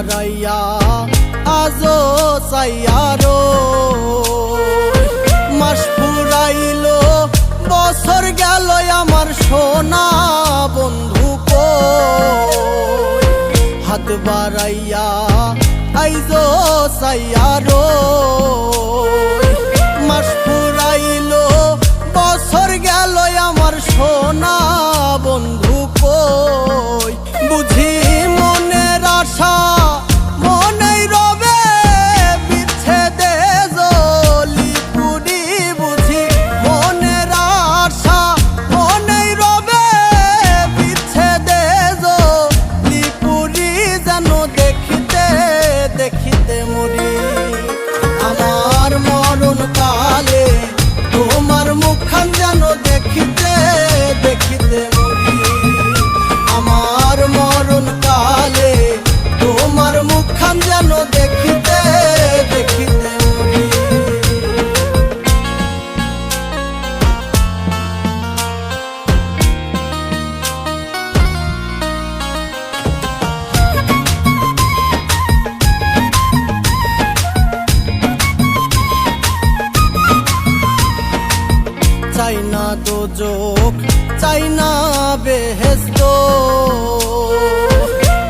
বাড়াইয়া আজো চাইয়ারো মাস ফুরাইলো বছর গেল আমার সোনা বন্ধু কই হাত বাড়াইয়া আইজো চাইয়ারো মাস ফুরাইলো বছর গেল আমার সোনা বন্ধু কই বুঝি মনের আশা মনেই রবে বিচ্ছেদে জ্বলি পুরি বুঝি মনের আশা মনেই রবে বিচ্ছেদে জ্বলি পুরি যেন দেখিতে দেখিতে মরি আমার মরণ কালে তোমার মুখখান যেন দেখিতে দেখিতে মরি আমার মরণ কালে তোমার মুখখান যেন দেখিতে দেখিতে মরি চাই না দোজখ চাই না বেহেশত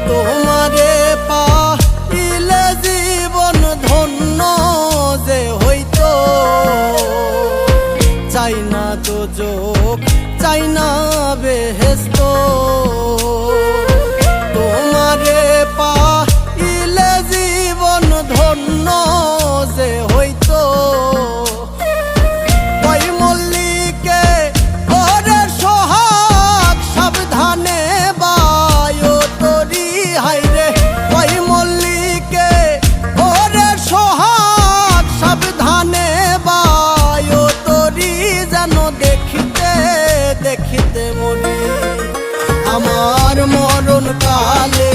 তোমারে পাইলে জীবন ধন্য যে হইতো চাই না দোজখ চাই না বেহেশত তোমারে পাইলে জীবন ধন্য যে হইতো দেখিতে মরি আমার মরণ কালে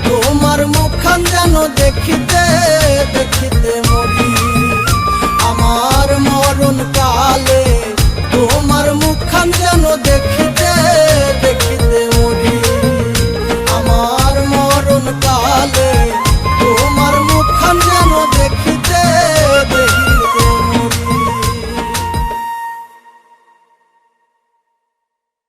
তোমার মুখখান যেন দেখিতে দেখিতে মরি আমার মরণ কালে